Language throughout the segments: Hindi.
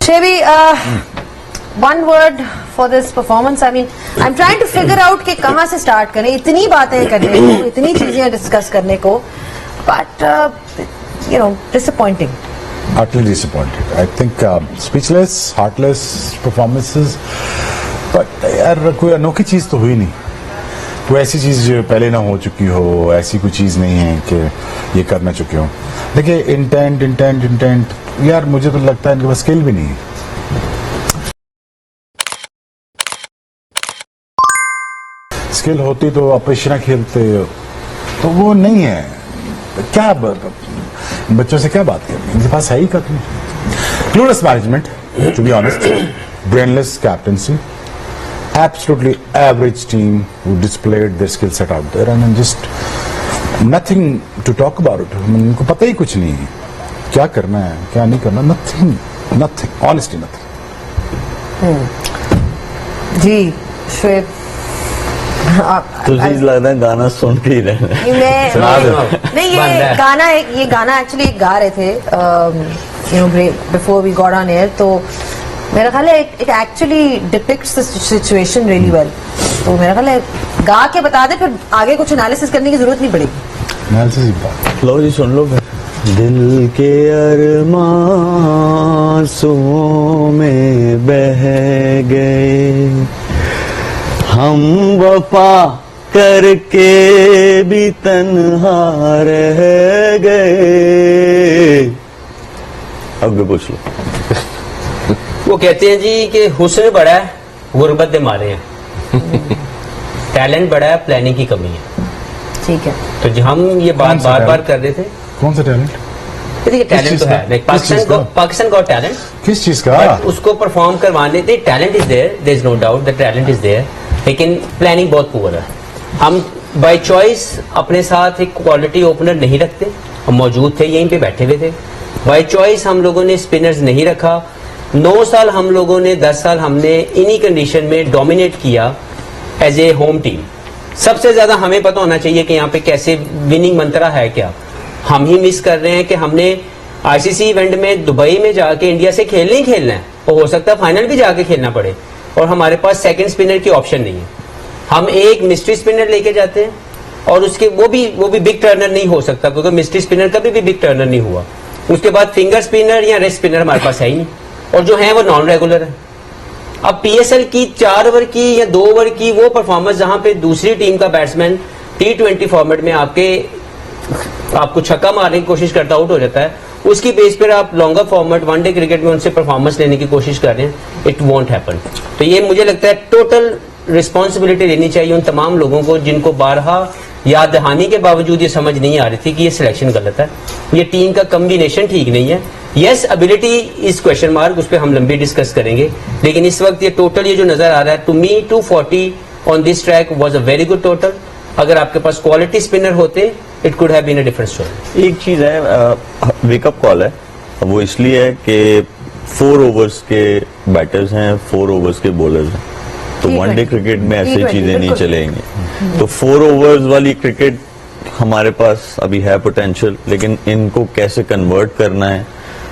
Shrevi, one word for this performance. I mean, I'm trying to figure out कि कहाँ से start करें. इतनी बातें करने को, इतनी चीजें discuss करने को, but disappointing. Utterly disappointed. I think speechless, heartless performances. But यार कोई अनोखी चीज तो हुई नहीं. कोई ऐसी चीज जो पहले ना हो चुकी हो, ऐसी कोई चीज नहीं है कि ये करना चुके हो. देखिए इंटेंट यार मुझे तो लगता है इनके पास स्किल भी नहीं है. स्किल होती तो ऑपरेशन खेलते, तो वो नहीं है. क्या बच्चों से क्या बात करनी, इनके पास है ही कभी. Clueless management, to be honest, brainless captaincy, absolutely average team who displayed their skill set out there and just nothing to talk about it. उनको पता ही कुछ नहीं है क्या करना है क्या नहीं करना. nothing honestly nothing. जी श्वेत, तुझे लगता है गाना सुन के ही रहना. नहीं, ये गाना एक्चुअली गा रहे थे before we got on air, तो मेरा ख्याल है it actually depicts the situation really well. तो मेरा ख्याल है गा के बता दे, फिर आगे कुछ एनालिसिस करने की जरूरत नहीं पड़ेगी. एनालिसिस लो जी, सुन लो फिर. दिल के अरमां आंसुओं में बह गए, हम वफा करके भी तन्हा रह गए. अब भी पूछ लो. वो कहते हैं जी कि हुस्न बड़ा है, गुर्बत दे मारे हैं. टैलेंट बड़ा है, प्लानिंग की कमी है. ठीक है, तो जो हम ये बात बार बार कर रहे थे. कौन सा टैलेंट? देखिए टैलेंट तो है, पाकिस्तान का टैलेंट किस चीज का, उसको परफॉर्म करवाने थे. Talent is there is no doubt the talent is there, लेकिन प्लानिंग बहुत पुअर है. हम बाय चॉइस अपने साथ एक क्वालिटी ओपनर नहीं रखते. हम मौजूद थे, यहीं पे बैठे हुए थे. बाय चॉइस हम लोगों ने स्पिनर्स नहीं रखा. 9 साल हम लोगों ने, 10 साल हमने इन्हीं कंडीशन में डोमिनेट किया एज ए होम टीम. सबसे ज्यादा हमें पता होना चाहिए कि यहाँ पे कैसे विनिंग मंत्रा है क्या. हम ही मिस कर रहे हैं कि हमने आईसीसी इवेंट में दुबई में जाके इंडिया से खेलना ही खेलना है, और हो सकता है फाइनल भी जाके खेलना पड़े, और हमारे पास सेकंड स्पिनर की ऑप्शन नहीं है. हम एक मिस्ट्री स्पिनर लेके जाते हैं, और उसके वो भी बिग टर्नर नहीं हो सकता, क्योंकि मिस्ट्री स्पिनर कभी भी बिग टर्नर नहीं हुआ. उसके बाद फिंगर स्पिनर या रेस्ट स्पिनर हमारे पास है ही नहीं, और जो है वो नॉन रेगुलर है. अब पीएसएल की 4 ओवर की या 2 ओवर की वो परफॉर्मेंस जहां पे दूसरी टीम का बैट्समैन T20 फॉर्मेट में आपको छक्का मारने की कोशिश करता आउट हो जाता है, उसकी बेस पर आप लॉन्गर फॉर्मेट वनडे क्रिकेट में उनसे परफॉर्मेंस लेने की कोशिश कर रहे हैं. It won't happen. तो ये मुझे लगता है टोटल रिस्पॉन्सिबिलिटी लेनी चाहिए उन तमाम लोगों को जिनको बारहा याद दहानी के बावजूद ये समझ नहीं आ रही थी कि ये सिलेक्शन गलत है, ये टीम का कम्बिनेशन ठीक नहीं है. Yes, ability is question mark, उस पर हम लंबी डिस्कस करेंगे, लेकिन इस वक्त ये टोटल ये जो नजर आ रहा है, to me 240 on this track was a very good total. अगर आपके पास क्वालिटी स्पिनर होते, it could have been a different story. एक चीज है, वेकअप कॉल है वो, इसलिए है कि 4 ओवर्स के बैटर्स हैं, 4 ओवर्स के बॉलर्स हैं. तो वनडे क्रिकेट में ऐसी चीजें नहीं चलेंगी. तो 4 ओवर्स वाली क्रिकेट हमारे पास अभी है पोटेंशियल, लेकिन इनको कैसे कन्वर्ट करना है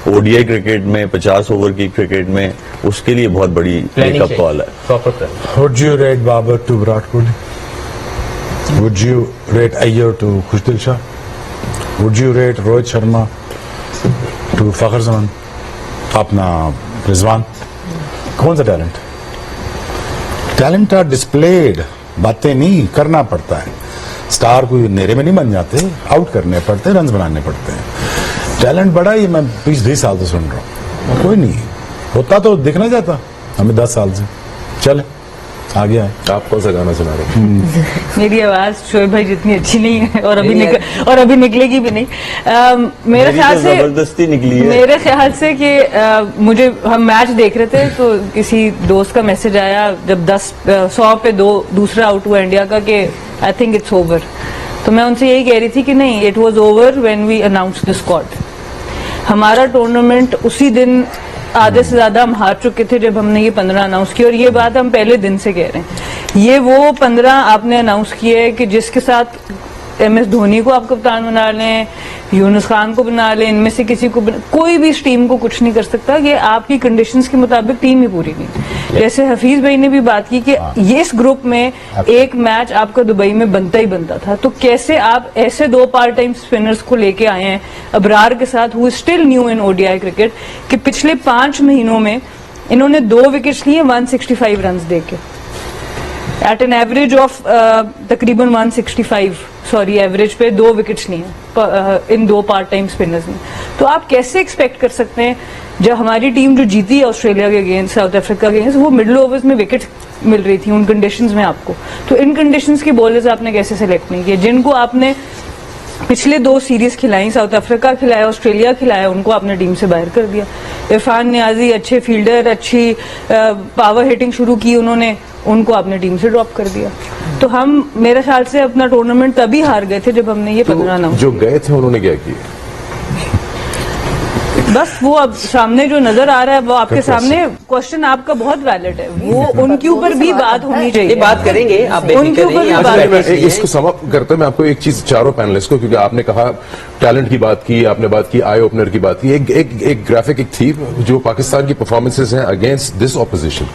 ओडीआई क्रिकेट में, 50 ओवर की क्रिकेट में, उसके लिए बहुत बड़ी वेकअप कॉल है. Would you rate Babar to Virat Kohli? Would you rate Iyer to Khushdil Shah? Would you rate Rohit Sharma to Fakhar Zaman? अपना रिजवान? कौन सा टैलेंट? टैलेंट आर डिस्प्लेड, बातें नहीं करना पड़ता है. स्टार कोई नेरे में नहीं बन जाते, आउट करने पड़ते, रन बनाने पड़ते हैं. टैलेंट बड़ा ही मैं 20 साल से सुन रहा हूँ, कोई नहीं होता तो दिखना जाता हमें 10 साल से. चले आ गया है. आप कौन सा गाना सुना रहे हैं? मेरी आवाज शोएब भाई जितनी अच्छी नहीं है, और अभी निकलेगी भी नहीं. मेरे ख्याल से जबरदस्ती निकली है. मेरे ख्याल से कि हम मैच देख रहे थे तो किसी दोस्त का मैसेज आया जब 100 पे 2 दूसरा आउट हुआ इंडिया का, कि आई थिंक इट्स ओवर. तो मैं उनसे यही कह रही थी कि नहीं, it was over when we announce the squad. हमारा टूर्नामेंट उसी दिन आधे से ज्यादा हम हार चुके थे जब हमने ये 15 अनाउंस किए, और ये बात हम पहले दिन से कह रहे हैं. ये वो 15 आपने अनाउंस किए कि जिसके साथ MS धोनी को आप कप्तान बना लें, यूनुस खान को बना लें, इनमें से किसी को कोई भी इस टीम को कुछ नहीं कर सकता। ये आपकी कंडीशंस के मुताबिक टीम ही पूरी नहीं। जैसे हफीज भाई ने भी बात की कि ये इस ग्रुप में एक मैच आपका दुबई में बनता ही बनता था, तो कैसे आप ऐसे 2 पार्ट टाइम स्पिनर्स को लेके आए हैं अबरार के साथ, who is still new in ODI cricket, कि पिछले 5 महीनों में इन्होंने 2 विकेट्स लिए 165 रन देके, एट एन एवरेज ऑफ तकरीबन 165, सॉरी एवरेज पे 2 विकेट्स लिए इन 2 पार्ट टाइम स्पिनर्स ने। तो आप कैसे एक्सपेक्ट कर सकते हैं, जब हमारी टीम जो जीती है ऑस्ट्रेलिया के अगेंस्ट, साउथ अफ्रीका के अगेंस्ट, वो मिडिल ओवर्स में विकेट मिल रही थी उन कंडीशंस में आपको, तो इन कंडीशंस के बॉलर्स आपने कैसे सेलेक्ट नहीं किए, जिनको आपने पिछले 2 सीरीज खिलाई, साउथ अफ्रीका खिलाया, ऑस्ट्रेलिया खिलाया, उनको आपने टीम से बाहर कर दिया। इरफान नियाजी अच्छे फील्डर, अच्छी पावर हिटिंग शुरू की उन्होंने, उनको आपने टीम से ड्रॉप कर दिया। तो हम मेरे ख्याल से अपना टूर्नामेंट तभी हार गए थे जब हमने ये 15 नंबर, जो गए थे उन्होंने क्या किया? बस वो अब सामने जो नजर आ रहा है वो आपके सामने, क्वेश्चन आपका बहुत वैलिड है, वो उनके ऊपर भी बात होनी चाहिए। ये बात करेंगे आप, उनके बेफिक्र ऊपर रहिए, भी आप बात बैठे मैं इसलिए हैं। इसको सम अप करते मैं आपको एक चीज, चारों पैनलिस्ट को, क्योंकि आपने कहा टैलेंट की बात की, आपने बात की आई ओपनर की बात की, एक ग्राफिक एक थी जो पाकिस्तान की परफॉर्मेंसेज हैं against this opposition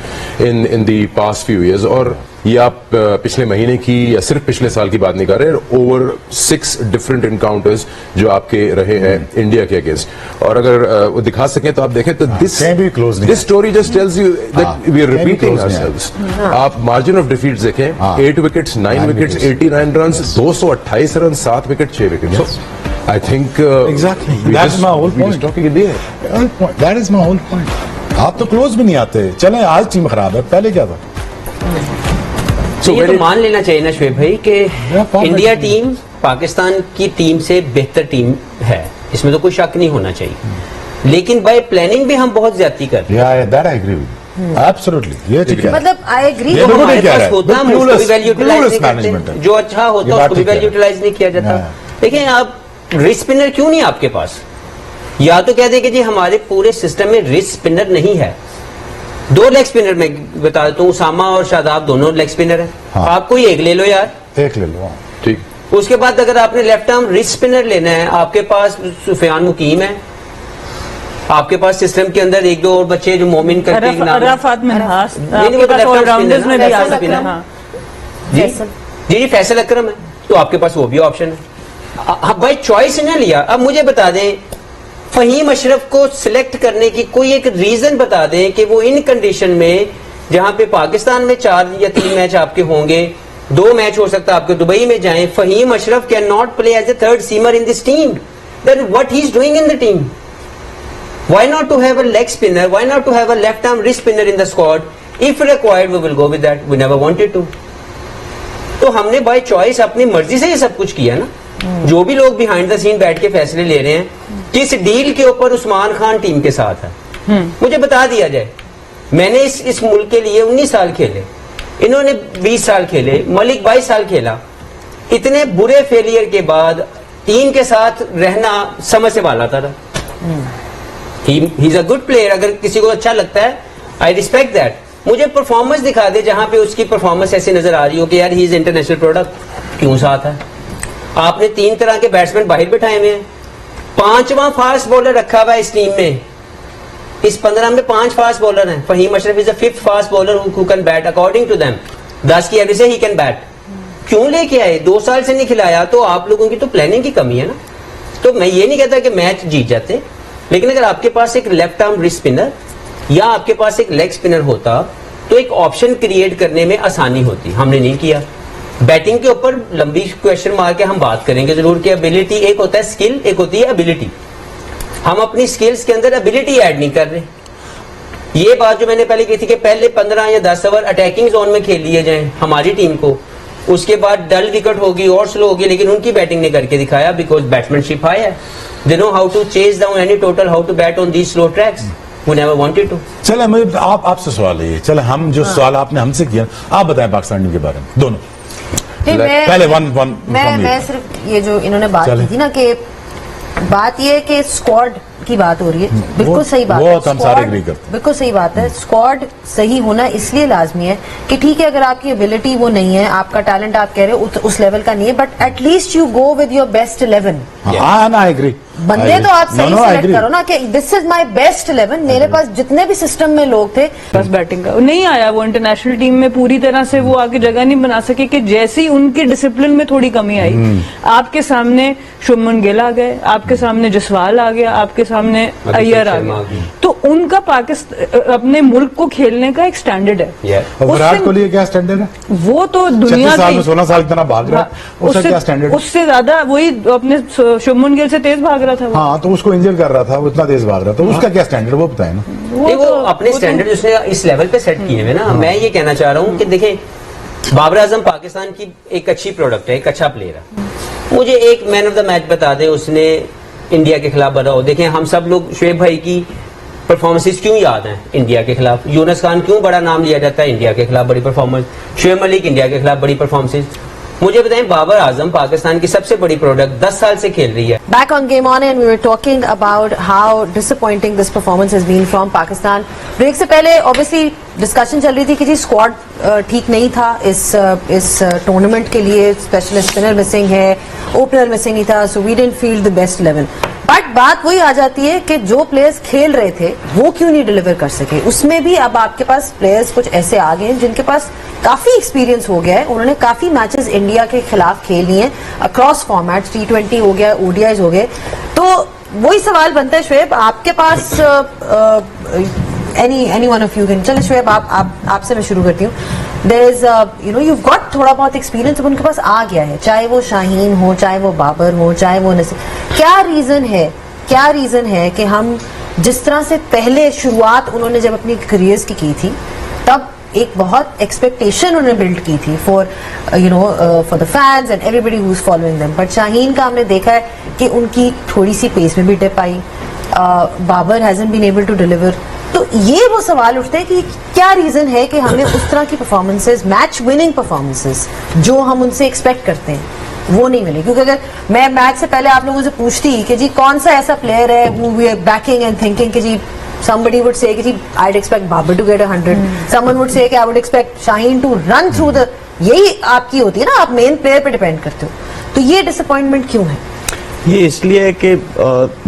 in the past few years, और ये आप पिछले महीने की या सिर्फ पिछले साल की बात नहीं कर रहे, ओवर 6 डिफरेंट इनकाउंटर्स जो आपके रहे हैं इंडिया के अगेंस्ट, और अगर वो दिखा सकें तो आप देखें तो कहीं भी close नहीं this story just tells you that we are कहीं भी रिपीटिंग close नहीं आवरसेल्व्स। आप मार्जिन ऑफ डिफीट देखें, 8 wickets, 9 wickets, 89 run, 228 run, 7 wicket, 6 wicket. I think Exactly. we That's just- my whole we just point. talking in the air. That is my whole point. आप तो क्लोज भी नहीं आते। चलें, आज टीम खराब है, पहले क्या था? So ये when तो it- मान लेना चाहिए ना शोएब भाई कि format इंडिया में- टीम पाकिस्तान की टीम से बेहतर टीम है, इसमें तो कोई शक नहीं होना चाहिए, लेकिन बाय प्लानिंग भी हम बहुत ज्यादा कर रहे हैं। Yeah, that I agree with you. Absolutely. ये ठीक है। मतलब आई एग्री। ये जो बिल्कुल हमारे नहीं कह पास रहा है। होता है हम Clueless- उसको भी वैल्यू यूटिलाइज नहीं clueless management करते, है। जो अच्छा ये होता है बात उसको भी ठीक है। वैल्यू यूटिलाइज नहीं किया जाता। हाँ। देखिए आप रिस्ट स्पिनर क्यों नहीं आपके पास, या तो कह दें कि जी हमारे पूरे सिस्टम में रिस्ट स्पिनर नहीं है। 2 लेग स्पिनर मैं बता देता हूँ, उसामा और शादाब दोनों लेग स्पिनर है, हाँ। आप कोई एक ले लो यार। एक ले लो, हाँ। ठीक। उसके बाद अगर आपने लेफ्ट आर्म रिस्ट स्पिनर लेना है, आपके पास सुफियान मुकीम है, आपके पास सिस्टम के अंदर 1-2 और बच्चे जो मोमिन करके एक नाम है। अराफात मिनहास, नहीं, वो आपके तो पास left arm ऑलराउंडर्स spinner में है भी ना, आ फैसल सकते हैं। अकरम। हाँ। जी जी फैसल अकरम है, तो आपके पास वो भी ऑप्शन है। हाँ भाई चॉइस ना लिया। अब मुझे बता दें, फहीम अशरफ को सिलेक्ट करने की कोई एक रीजन बता दें कि वो इन कंडीशन में, जहां पे पाकिस्तान में 4 या 3 मैच आपके होंगे, 2 मैच हो सकता है आपके दुबई में जाएं, Faheem Ashraf can not play as a third seamer in this team, then what he is doing in the team? Why not to have a leg spinner? Why not to have a left arm wrist spinner in the squad? If required, we will go with that. We never wanted to. तो हमने बाय चॉइस अपनी मर्जी से ये सब कुछ किया ना। जो भी लोग बिहाइंड द सीन बैठ के फैसले ले रहे हैं, किस डील के ऊपर उस्मान खान टीम के साथ है, मुझे बता दिया जाए। मैंने इस मुल्क के लिए 19 साल खेले, इन्होंने 20 साल खेले, मलिक 22 साल खेला। इतने बुरे फेलियर के बाद टीम के साथ रहना समझ से बाला था। He is a good player, अगर किसी को अच्छा लगता है, आई रिस्पेक्ट दैट। मुझे परफॉर्मेंस दिखा दे जहां पे उसकी परफॉर्मेंस ऐसी नजर आ रही हो कि यार ही इज इंटरनेशनल प्रोडक्ट, क्यों साथ है? आपने 3 तरह के बैट्समैन बाहर बैठाए हुए हैं, 5वां फास्ट बॉलर रखा हुआ है इस टीम में। इस 15 में 5 फास्ट बॉलर हैं। Faheem Ashraf is the 5th fast bowler who can bat according to them. 10 की एवरेज से ही कैन बैट। क्यों लेके आए? 2 साल से नहीं खिलाया, तो आप लोगों की तो प्लानिंग की कमी है ना। तो मैं ये नहीं कहता कि मैच जीत जाते, लेकिन अगर आपके पास एक लेफ्ट आर्म रिस्ट स्पिनर या आपके पास एक लेग स्पिनर होता तो एक ऑप्शन क्रिएट करने में आसानी होती। हमने नहीं किया। बैटिंग के ऊपर लंबी क्वेश्चन मार के हम बात करेंगे जरूर कि एबिलिटी, एक होता है स्किल, एक होती है एबिलिटी। हम अपनी स्किल्स के अंदर एबिलिटी ऐड नहीं कर रहे। ये बात जो मैंने पहले की थी कि पहले 15 या 10 ओवर अटैकिंग जोन में खेल लिए जाएं हमारी टीम को, उसके बाद डल विकेट होगी और स्लो होगी, लेकिन उनकी बैटिंग ने करके दिखाया बिकॉज बैट्समैनशिप हाई है। They know how to chase down any total, how to bat on these slow tracks. We never wanted to. चले, मुझे आपसे सवाल है ये। चले, हम जो सवाल आपने हमसे किया, आप बताएं पाकिस्तान टीम के बारे में दोनों। नहीं, पहले वन मैं सिर्फ ये जो इन्होंने बात चलें। की थी ना कि बात ये है कि स्क्वाड की बात हो रही है, बिल्कुल वो- सही बात वो है। हम सारे Squad- agree करते हैं। बिल्कुल सही बात है। स्क्वाड सही होना इसलिए लाजमी है कि ठीक है, अगर आपकी एबिलिटी वो नहीं है, आपका टैलेंट आप कह रहे हो उस लेवल का नहीं है, but at least you go with your best 11। हाँ ना, आई एग्री। बंदे तो आप सही सेलेक्ट करो ना कि दिस इज माय बेस्ट 11। मेरे पास जितने भी सिस्टम में लोग थे, बस बैटिंग का नहीं आया, वो इंटरनेशनल टीम में पूरी तरह से वो आगे जगह नहीं बना सके कि जैसी उनके डिसिप्लिन में थोड़ी कमी आई। आपके सामने शुभमन गिल आ गए, आपके सामने जसवाल आ गया, आपके सामने अय्यर आ शर्मा आ गया, गए। तो उनका पाकिस्तान अपने मुल्क को खेलने का एक स्टैंडर्ड है। Yeah. और विराट उससे- कोहली का क्या स्टैंडर्ड है? वो तो दुनिया 36 साल में की 16 साल इतना भाग रहा है, उसका क्या स्टैंडर्ड है? उससे ज्यादा वही अपने शुभमन गिल से तेज भाग रहा था वो। हाँ, तो उसको इंजर कर रहा था, वो इतना तेज भाग रहा था, उसका क्या स्टैंडर्ड वो बताए ना। नहीं, वो तो- अपने वो तो- स्टैंडर्ड उसने इस लेवल पे सेट किए हुए ना। मैं ये कहना चाह रहा हूँ कि देखें, बाबर आजम पाकिस्तान की एक अच्छी प्रोडक्ट है, एक अच्छा प्लेयर है। मुझे एक मैन ऑफ द मैच बता दे उसने इंडिया के खिलाफ बना हो। देखें, हम सब लोग शुएब भाई की परफॉर्मेंसेस क्यों याद हैं इंडिया के खिलाफ, यूनुस खान क्यों बड़ा नाम लिया जाता है इंडिया के खिलाफ बड़ी परफॉर्मेंस, शुएब मलिक इंडिया के खिलाफ बड़ी परफॉर्मेंसेस। मुझे बताएं, बाबर आजम पाकिस्तान की सबसे बड़ी प्रोडक्ट 10 साल से खेल रही है। back on Game On, and we were talking about how disappointing this performance has been from Pakistan. Break से पहले obviously डिस्कशन चल रही थी कि जी स्क्वाड ठीक नहीं था इस टूर्नामेंट के लिए, स्पेशलिस्ट स्पिनर मिसिंग है, ओपनर मिसिंग नहीं था, so we didn't feel the best 11। But बात वही आ जाती है कि जो प्लेयर्स खेल रहे थे वो क्यों नहीं डिलीवर कर सके। उसमें भी अब आपके पास प्लेयर्स कुछ ऐसे आ गए हैं जिनके पास काफी एक्सपीरियंस हो गया है, उन्होंने काफी मैचेस इंडिया के खिलाफ खेल लिए हैं अक्रॉस फॉर्मेट्स, T20 हो गया, ODIs हो गए। तो वही सवाल बनता है शुएब, आपके पास any one of you can, चलो शुएब आपसे मैं शुरू करती हूँ। There is you know you got थोड़ा बहुत एक्सपीरियंस अब उनके पास आ गया है, चाहे वो शाहीन हो, चाहे वो बाबर हो, चाहे वो नसीम। क्या रीजन है कि हम जिस तरह से पहले शुरुआत उन्होंने जब अपनी करियर्स की थी, तब एक बहुत एक्सपेक्टेशन उन्होंने बिल्ड की थी for for the fans and everybody who is following them, but Shaheen का हमने देखा है कि उनकी थोड़ी सी पेस में भी टिप आई, Babar hasn't been able to deliver. तो ये वो सवाल उठते हैं कि क्या रीजन है कि हमें उस तरह की परफॉर्मेंसेस, मैच विनिंग परफॉर्मेंसेस जो हम उनसे एक्सपेक्ट करते हैं वो नहीं मिले। क्योंकि अगर मैं मैच से पहले आप लोगों से पूछती कि जी कौन सा ऐसा प्लेयर है who we are backing and thinking कि जी somebody would say कि जी I'd expect Babar to get 100, someone would say कि I would expect Shaheen to run through the, यही आपकी होती है ना, आप मेन प्लेयर पे डिपेंड करते हो। तो ये डिसअपॉइंटमेंट क्यों है? ये इसलिए है कि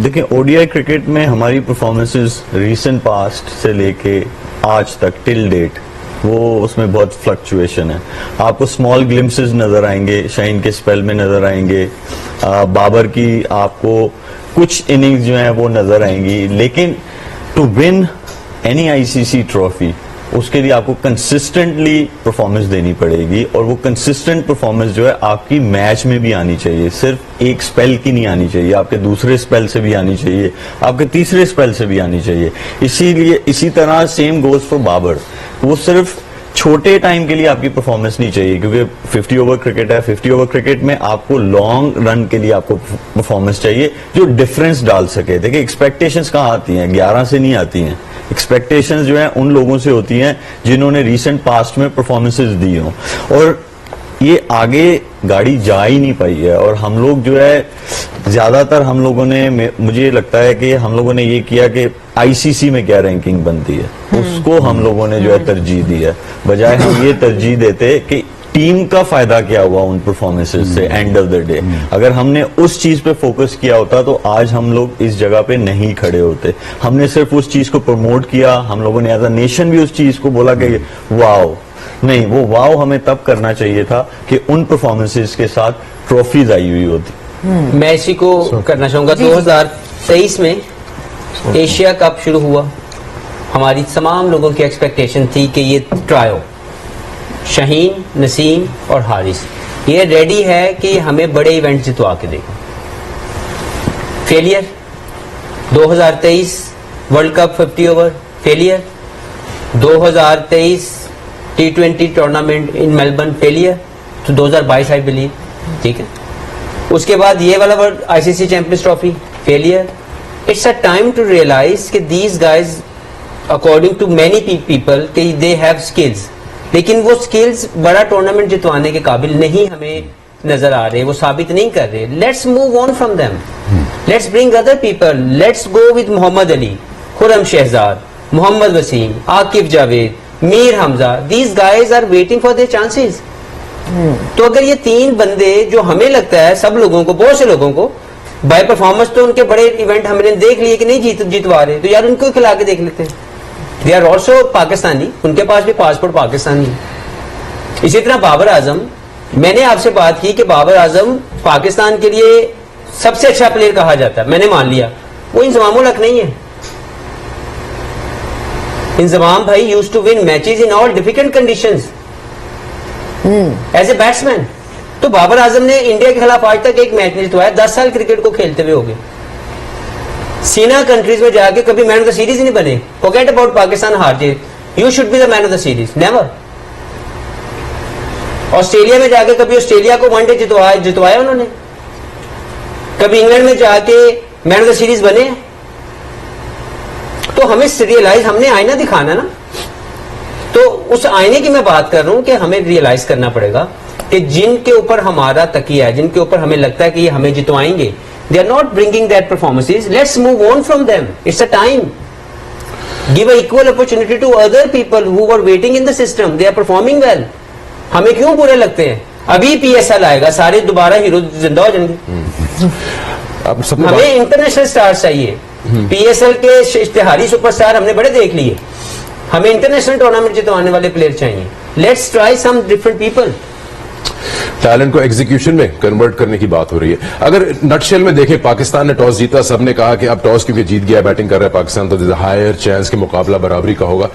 देखिए, ओडीआई क्रिकेट में हमारी परफॉर्मेंसेस रीसेंट पास्ट से लेके आज तक टिल डेट वो उसमें बहुत फ्लक्चुएशन है। आपको स्मॉल ग्लिम्सेस नजर आएंगे, शाहीन के स्पेल में नजर आएंगे, बाबर की आपको कुछ इनिंग्स जो है वो नजर आएंगी, लेकिन to win any ICC trophy उसके लिए आपको कंसिस्टेंटली परफॉर्मेंस देनी पड़ेगी, और वो कंसिस्टेंट परफॉर्मेंस जो है आपकी मैच में भी आनी चाहिए, सिर्फ एक स्पेल की नहीं आनी चाहिए, आपके दूसरे स्पेल से भी आनी चाहिए, आपके तीसरे स्पेल से भी आनी चाहिए। इसीलिए इसी तरह सेम गोज फॉर बाबर, वो सिर्फ छोटे टाइम के लिए आपकी परफॉर्मेंस नहीं चाहिए, क्योंकि 50 ओवर क्रिकेट है। 50 ओवर क्रिकेट में आपको लॉन्ग रन के लिए आपको परफॉर्मेंस चाहिए जो डिफरेंस डाल सके। देखिए, एक्सपेक्टेशंस कहाँ आती हैं? 11 से नहीं आती हैं। एक्सपेक्टेशंस जो है उन लोगों से होती हैं जिन्होंने रीसेंट पास्ट में परफॉर्मेंसेस दी हों, और ये आगे गाड़ी जा ही नहीं पाई है। और हम लोग जो है ज्यादातर हम लोगों ने, मुझे लगता है कि हम लोगों ने ये किया कि आईसीसी में क्या रैंकिंग बनती है उसको हम लोगों ने जो है तरजीह दी है, बजाय हम ये तरजीह देते कि टीम का फायदा क्या हुआ उन परफॉर्मेंसेस से एंड ऑफ द डे। अगर हमने उस चीज पे फोकस किया होता तो आज हम लोग इस जगह पे नहीं खड़े होते। हमने सिर्फ उस चीज को प्रमोट किया, हम लोगों ने एज अ नेशन भी उस चीज को बोला कि वाओ, नहीं, वो वाओ हमें तब करना चाहिए था कि उन परफॉर्मेंसेस के साथ ट्रॉफीज आई हुई होती। मैं इसी को करना चाहूंगा। 2023 में एशिया कप शुरू हुआ, हमारी तमाम लोगों की एक्सपेक्टेशन थी कि ये ट्रायो शाहीन, नसीम और हारिस ये रेडी है कि हमें बड़े इवेंट जितवा के देगा। Failure. 2023 world cup 50 over failure. 2023 T20 tournament in Melbourne failure. तो 2022 आई बिलीव, ठीक है। उसके बाद ये वाला world ICC champions trophy failure. It's a time to realise कि these guys according to many people कि दे हैव स्किल्स, लेकिन वो स्किल्स बड़ा टूर्नामेंट जितवाने के काबिल नहीं हमें नजर आ रहे, वो साबित नहीं कर रहे। Let's move on from them. Let's bring other people. Let's go with Muhammad Ali, Khurram Shehzad, Muhammad Wasim, Akif Javed, Mir Hamza. These guys are waiting for their chances. तो अगर ये तीन बंदे जो हमें लगता है सब लोगों को, बहुत से लोगों को बाय परफॉर्मेंस तो उनके बड़े इवेंट हमने देख लिए कि नहीं जितवा रहे, तो यार उनको खिला के देख लेते हैं. दे आर ऑल्सो पाकिस्तानी, उनके पास भी पासपोर्ट पाकिस्तानी है. इसी तरह बाबर आजम, मैंने आपसे बात की कि बाबर आजम पाकिस्तान के लिए सबसे अच्छा प्लेयर कहा जाता है, मैंने मान लिया. वो इंजमाम उल हक नहीं है. इंजमाम भाई used to win matches in all difficult conditions as a batsman. तो बाबर आजम ने इंडिया के खिलाफ आज तक एक मैच नहीं जितवाया, 10 साल क्रिकेट को खेलते हुए हो गए. सीना कंट्रीज में जाके कभी मैन ऑफ द सीरीज नहीं बने. फॉरगेट अबाउट पाकिस्तान हार जीत, you should be the man of the series, never. Australia में जाके कभी ऑस्ट्रेलिया को वनडे जितवाया उन्होंने, कभी इंग्लैंड में जाके मैन ऑफ द सीरीज बने. तो हमें रियलाइज, हमने आईना दिखाना ना, तो उस आईने की मैं बात कर रहा हूं कि हमें रियलाइज करना पड़ेगा कि जिनके ऊपर हमारा तकिया है, जिनके ऊपर हमें लगता है कि ये हमें जितवाएंगे, they are not bringing that performances. Let's move on from them. It's a time. Give a equal opportunity to other people who were waiting in the system. They are performing well. हमें क्यों बुरे लगते हैं? अभी PSL आएगा, सारे दोबारा हीरो जिंदा हो जाएंगे. हमें इंटरनेशनल स्टार चाहिए. PSL के इश्तिहारी सुपरस्टार हमने बड़े देख लिए. हमें इंटरनेशनल टूर्नामेंट जितवाने वाले प्लेयर चाहिए. Let's try some different people. Talent को एग्जीक्यूशन में कन्वर्ट करने की बात हो रही है. अगर नटशेल में देखें, पाकिस्तान ने टॉस जीता, सबने कहा कि अब टॉस क्योंकि जीत गया, बैटिंग कर रहा है पाकिस्तान, तो हायर चांस के मुकाबला बराबरी का होगा.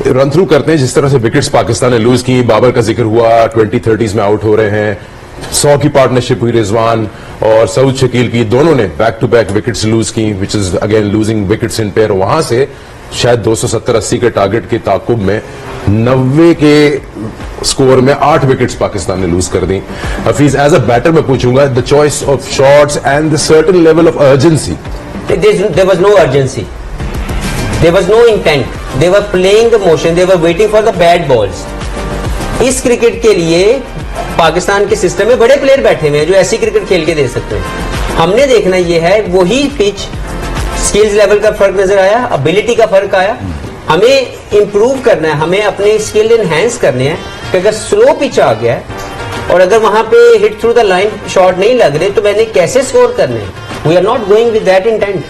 रन थ्रू करते हैं, जिस तरह से विकेट्स पाकिस्तान ने लूज की, बाबर का जिक्र हुआ, 2030s में आउट हो रहे हैं. 100 की पार्टनरशिप हुई रिजवान और सऊद शकील की, दोनों ने back to back wickets lose की, which is again losing wickets in pair. वहां से शायद 270-80 के टारगेट के ताकुब में 90 के स्कोर में 8 विकेट्स पाकिस्तान ने लूज कर दी. हफीज, एज अ बैटर मैं पूछूंगा, the choice of shots and the certain level of urgency. There was no urgency. There was no intent. They were playing the motion. They were waiting for the bad balls. इस क्रिकेट के लिए पाकिस्तान के सिस्टम में बड़े प्लेयर बैठे हुए हैं जो ऐसी क्रिकेट खेल के दे सकते हैं. हमने देखना ये है, वही पिच, स्किल्स लेवल का फर्क नजर आया, एबिलिटी का फर्क आया. हमें इंप्रूव करना है, हमें अपने स्किल एनहेंस करने हैं. कि अगर स्लो पिच आ गया है और अगर वहां पे hit through the line shot नहीं लग रहे, तो मैंने कैसे स्कोर करने हैं. We are not going with that intent.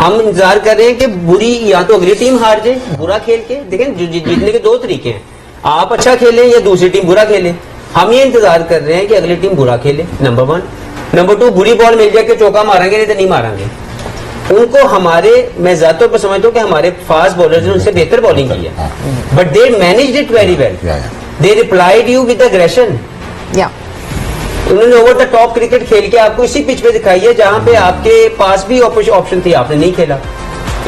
हम इंतजार कर रहे हैं कि बुरी, या तो अगली टीम हार जाए बुरा खेल के. देखें, जीतने के 2 तरीके हैं, आप अच्छा खेलें या दूसरी टीम बुरा खेले. हम ये इंतजार कर रहे हैं कि अगली टीम बुरा खेले, नंबर 1. नंबर 2, बुरी बॉल मिल जाए कि चौका मारेंगे, नहीं तो नहीं मारेंगे. उनको हमारे, मैं ज्यादा पर समझता हूँ कि हमारे फास्ट बॉलर्स ने उनसे बेहतर बॉलिंग की है, but they managed it very well. They replied you with aggression. उन्होंने ओवर द टॉप क्रिकेट खेल के आपको इसी पिच पे दिखाई है जहां पे आपके पास भी ऑप्शन थी, आपने नहीं खेला.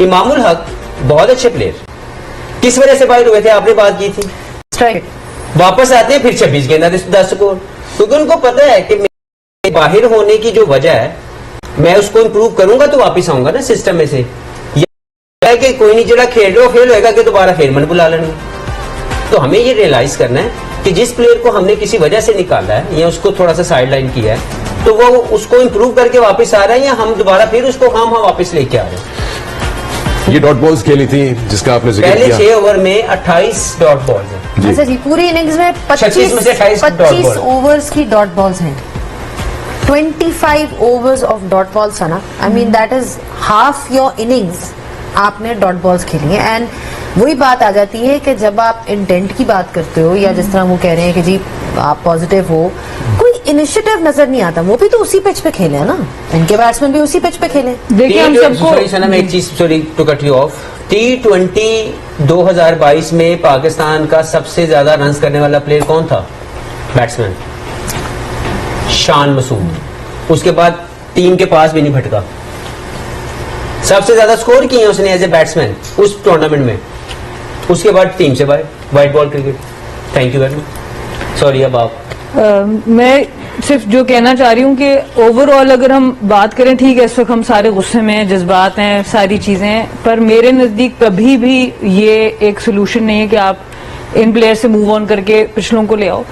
इमामुल हक बहुत अच्छे प्लेयर, किस वजह से बाहर हुए थे? आपने बात की थी. वापस आते हैं फिर 26 गेंदा 10 स्कोर, क्योंकि उनको पता है कि बाहर होने की जो वजह है, मैं उसको इंप्रूव करूंगा तो वापस आऊंगा ना सिस्टम में से. या कि कोई नहीं, जरा खेल रहे हो फेल होएगा कि दोबारा फिर मन बुला लेंगे. तो हमें ये रियलाइज करना है कि जिस प्लेयर को हमने किसी वजह से निकाला है या उसको थोड़ा सा साइड लाइन किया है, तो वो उसको इंप्रूव करके वापस आ रहा है, या हम दोबारा फिर उसको हम वापस लेके आ रहे हैं. ये डॉट बॉल्स खेली थी जिसका आपने जिक्र पहले किया. 6 ओवर में 28 डॉट बॉल्स हैं. अच्छा जी, पूरी इनिंग्स में 26 में से 28 डॉट 25 बॉल. ओवर्स की डॉट बॉल्स हैं. 25 ओवर्स ऑफ डॉट बॉल्स है ना. I mean that is half your innings आपने डॉट बॉल्स खेली है. एंड वही बात आ जाती है कि जब आप इंटेंट की बात करते हो, या जिस तरह वो कह रहे हैं कि जी आप पॉजिटिव हो, कोई इनिशिएटिव नजर नहीं आता. वो भी तो उसी पिच पे खेले हैं ना, इनके बैट्समैन भी उसी पिच पे खेले. देखिए हम सबको, सॉरी सनम, एक चीज, sorry to cut you off. T20 2022 में पाकिस्तान का सबसे ज्यादा रन करने वाला प्लेयर कौन था? बैट्समैन शान मसूद. उसके बाद टीम के पास भी नहीं भटका. सबसे ज्यादा स्कोर किए उसने एज ए बैट्समैन उस टूर्नामेंट में. उसके बाद टीम से बाहर, white ball cricket. Thank you very much. Sorry, अब आप. मैं सिर्फ जो कहना चाह रही हूँ कि ओवरऑल अगर हम बात करें, ठीक है इस वक्त हम सारे गुस्से में हैं, जज्बात हैं, सारी चीजें हैं, पर मेरे नजदीक कभी भी ये एक सोल्यूशन नहीं है कि आप इन प्लेयर से मूव ऑन करके पिछलों को ले आओ.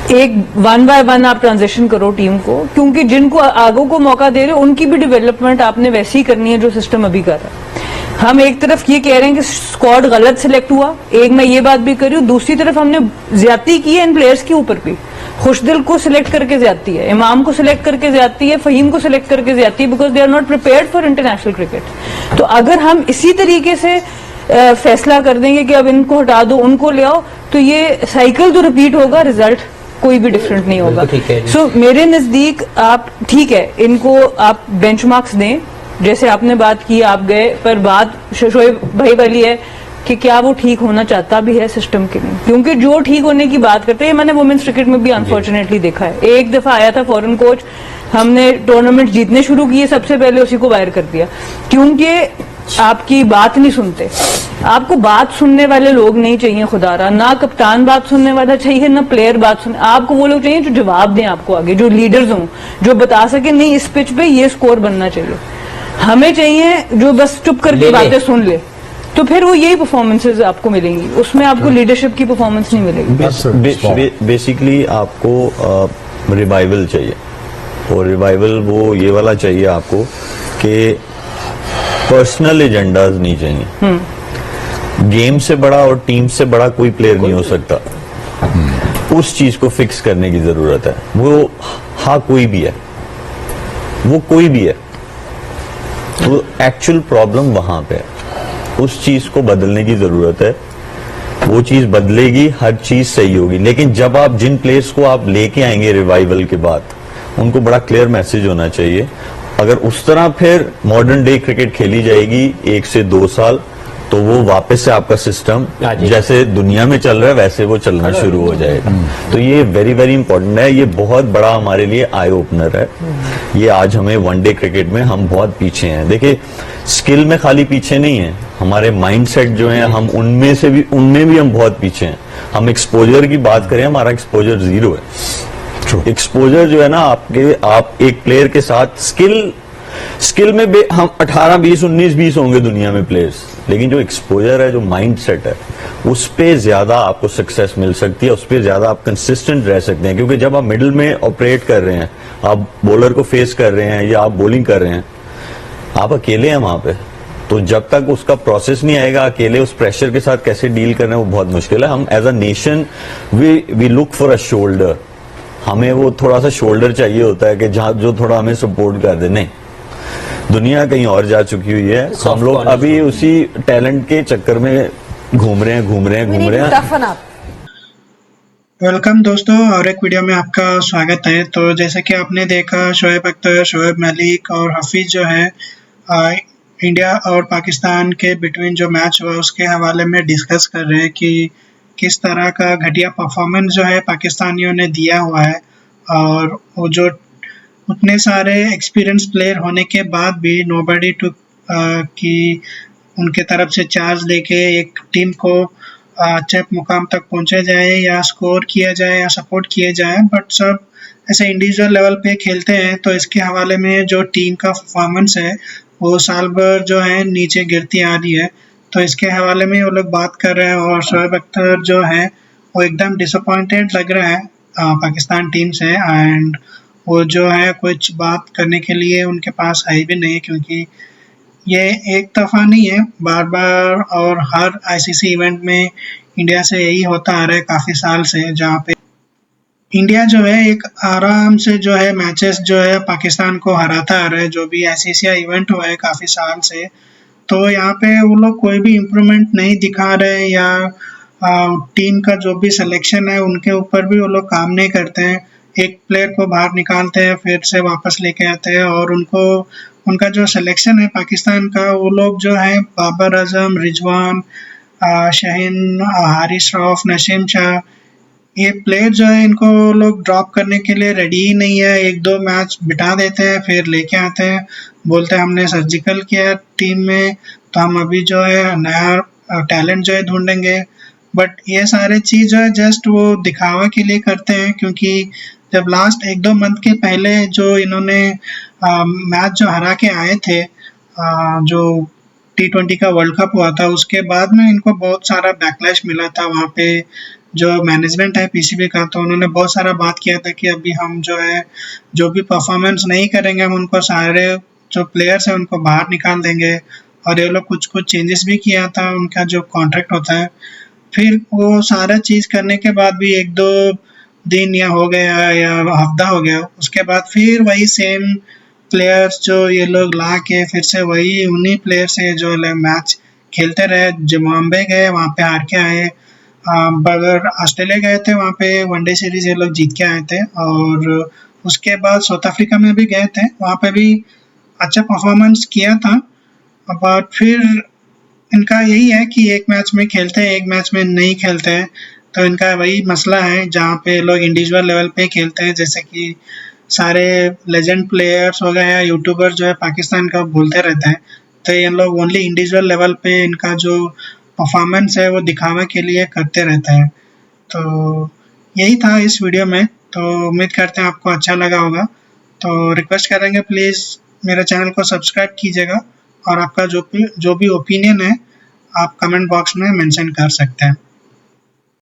एक 1 बाय 1 आप ट्रांजिशन करो टीम को, क्योंकि जिनको आगों को मौका दे रहे हो उनकी भी डेवलपमेंट आपने वैसी ही करनी है जो सिस्टम अभी कर रहा है। हम एक तरफ ये कह रहे हैं कि स्क्वाड गलत सिलेक्ट हुआ, एक मैं ये बात भी कर रही हूँ, दूसरी तरफ हमने ज्यादती की है इन प्लेयर्स के ऊपर भी। खुशदिल को सिलेक्ट करके ज्यादती है, इमाम को सिलेक्ट करके ज्यादती है, फहीम को सिलेक्ट करके ज्यादती है, because they are not prepared for international cricket. तो अगर हम इसी तरीके से फैसला कर देंगे कि अब इनको हटा दो उनको ले आओ, तो ये साइकिल तो रिपीट होगा, रिजल्ट कोई भी डिफरेंट नहीं होगा। बिल्कुल ठीक है। सो मेरे नजदीक आप ठीक है, इनको आप बेंचमार्क्स दें, जैसे आपने बात की आप गए, पर बात शोएब भाई वाली है कि क्या वो ठीक होना चाहता भी है सिस्टम के लिए, क्योंकि जो ठीक होने की बात करते हैं, मैंने वुमेन्स क्रिकेट में भी अनफॉर्चुनेटली देखा है। एक दफा आया था फॉरेन कोच, हमने टूर्नामेंट जीतने शुरू किए, सबसे पहले उसी को बाहर कर दिया, क्योंकि आपकी बात नहीं सुनते। आपको बात सुनने वाले लोग नहीं चाहिए खुदारा, ना कप्तान बात सुनने वाला चाहिए, ना प्लेयर बात सुनने। आपको वो लोग चाहिए जो जवाब दें आपको आगे, जो लीडर्स हों, जो बता सके नहीं इस पिच पे ये स्कोर बनना चाहिए। हमें चाहिए जो बस चुप करके बातें सुन ले, तो फिर वो यही परफॉर्मेंसेज आपको मिलेंगी, उसमें आपको लीडरशिप की परफॉर्मेंस नहीं मिलेगी। बेसिकली आपको रिवाइवल चाहिए, और रिवाइवल वो ये वाला चाहिए आपको कि पर्सनल एजेंडाज नहीं चाहिए। गेम से बड़ा और टीम से बड़ा कोई प्लेयर नहीं हो सकता। उस चीज को फिक्स करने की जरूरत है। वो हाँ कोई भी है, वो कोई भी है, तो एक्चुअल प्रॉब्लम वहां पे है। उस चीज को बदलने की जरूरत है, वो चीज बदलेगी, हर चीज सही होगी। लेकिन जब आप जिन प्लेयर्स को आप लेके आएंगे रिवाइवल के बाद, उनको बड़ा क्लियर मैसेज होना चाहिए। अगर उस तरह फिर मॉडर्न डे क्रिकेट खेली जाएगी 1 से 2 साल, तो वो वापस से आपका सिस्टम जैसे दुनिया में चल रहा है वैसे वो चलना शुरू हो जाएगा। तो ये वेरी वेरी इंपॉर्टेंट है, ये बहुत बड़ा हमारे लिए आई ओपनर है। ये आज हमें वनडे क्रिकेट में हम बहुत पीछे हैं। देखिए स्किल में खाली पीछे नहीं है, हमारे माइंडसेट जो है हम उनमें भी हम बहुत पीछे हैं। हम एक्सपोजर की बात करें, हमारा एक्सपोजर 0 है। एक्सपोजर जो है ना आप एक प्लेयर के साथ स्किल में हम 18, 20, 19, 20 होंगे दुनिया में प्लेयर्स, लेकिन जो एक्सपोजर है, जो माइंड सेट है, उस पे ज्यादा आपको सक्सेस मिल सकती है, उस पे ज्यादा आप कंसिस्टेंट रह सकते हैं। क्योंकि जब आप मिडिल में ऑपरेट कर रहे हैं, आप बॉलर को फेस कर रहे हैं या आप बॉलिंग कर रहे हैं, आप अकेले हैं वहां पे। तो जब तक उसका प्रोसेस नहीं आएगा, अकेले उस प्रेशर के साथ कैसे डील करना है वो बहुत मुश्किल है। हम as a nation we look for a shoulder, हमें वो थोड़ा सा शोल्डर चाहिए होता है कि जहां जो थोड़ा हमें सपोर्ट कर दे। नहीं, दुनिया कहीं और जा चुकी हुई है, हम लोग अभी उसी टैलेंट के चक्कर में घूम रहे हैं। वेलकम दोस्तों, और एक वीडियो में आपका स्वागत है। तो जैसे कि आपने देखा, शोएब अख्तर, शोएब मलिक और हफीज जो है इंडिया और पाकिस्तान के बिटवीन जो मैच हुआ उसके हवाले में डिस्कस कर रहे हैं कि किस तरह का घटिया परफॉर्मेंस जो है पाकिस्तानियों ने दिया हुआ है, और वो जो उतने सारे एक्सपीरियंस प्लेयर होने के बाद भी नोबडी टू कि उनके तरफ से चार्ज लेके एक टीम को अच्छे मुकाम तक पहुंचे जाए या स्कोर किया जाए या सपोर्ट किए जाए, बट सब ऐसे इंडिविजुअल लेवल पे खेलते हैं। तो इसके हवाले में जो टीम का परफॉर्मेंस है वो साल भर जो है नीचे गिरती आ रही है। तो इसके हवाले में वो लोग बात कर रहे हैं, और शोएब अख्तर जो है वो एकदम डिसअपॉइंटेड लग रहा है पाकिस्तान टीम से, एंड वो जो है कुछ बात करने के लिए उनके पास है भी नहीं, क्योंकि ये एक दफ़ा नहीं है, बार बार और हर आईसीसी इवेंट में इंडिया से यही होता आ रहा है काफ़ी साल से, जहाँ पे इंडिया जो है एक आराम से जो है मैचेस जो है पाकिस्तान को हराता आ रहा है, जो भी आईसीसी इवेंट हुआ है काफ़ी साल से। तो यहाँ पे वो लोग कोई भी इम्प्रूवमेंट नहीं दिखा रहे, या टीम का जो भी सिलेक्शन है उनके ऊपर भी वो लोग काम नहीं करते हैं। एक प्लेयर को बाहर निकालते हैं, फिर से वापस लेके आते हैं, और उनका जो सिलेक्शन है पाकिस्तान का, वो लोग जो है बाबर आजम, रिजवान, शाहीन, हारिस रऊफ, नसीम शाह, ये प्लेयर जो है इनको लोग ड्रॉप करने के लिए रेडी ही नहीं है। 1-2 मैच बिठा देते हैं, फिर लेके आते हैं, बोलते हैं हमने सर्जिकल किया टीम में, तो हम अभी जो है नया टैलेंट जो है ढूंढेंगे। बट ये सारे चीज़ जो है जस्ट वो दिखावा के लिए करते हैं, क्योंकि जब लास्ट 1-2 मंथ के पहले जो इन्होंने मैच जो हरा के आए थे, जो T20 का वर्ल्ड कप हुआ था, उसके बाद में इनको बहुत सारा बैकलैश मिला था। वहाँ पे जो मैनेजमेंट है पीसीबी का, तो उन्होंने बहुत सारा बात किया था कि अभी हम जो है जो भी परफॉर्मेंस नहीं करेंगे हम उनको सारे जो प्लेयर्स हैं उनको बाहर निकाल देंगे। और ये लोग कुछ कुछ चेंजेस भी किया था उनका जो कॉन्ट्रैक्ट होता है। फिर वो सारा चीज़ करने के बाद भी 1-2 दिन या हो गया या हफ्ता हो गया, उसके बाद फिर वही सेम प्लेयर्स जो ये लोग ला के फिर से वही उन्हीं प्लेयर से जो मैच खेलते रहे। जिम्बाब्वे गए, वहाँ पे हार के आए। अगर ऑस्ट्रेलिया गए थे, वहाँ पे वनडे सीरीज ये लोग जीत के आए थे। और उसके बाद साउथ अफ्रीका में भी गए थे, वहाँ पे भी अच्छा परफॉर्मेंस किया था। बट फिर इनका यही है कि एक मैच में खेलते हैं, एक मैच में नहीं खेलते हैं। तो इनका वही मसला है जहाँ पे लोग इंडिविजुअल लेवल पे खेलते हैं, जैसे कि सारे लेजेंड प्लेयर्स हो गए या यूट्यूबर जो है पाकिस्तान का बोलते रहते हैं। तो ये लोग ओनली इंडिविजुअल लेवल पे इनका जो परफॉर्मेंस है वो दिखावे के लिए करते रहते हैं। तो यही था इस वीडियो में। तो उम्मीद करते हैं आपको अच्छा लगा होगा। तो रिक्वेस्ट करेंगे प्लीज़ मेरे चैनल को सब्सक्राइब कीजिएगा, और आपका जो भी ओपिनियन है आप कमेंट बॉक्स में मेंशन कर सकते हैं।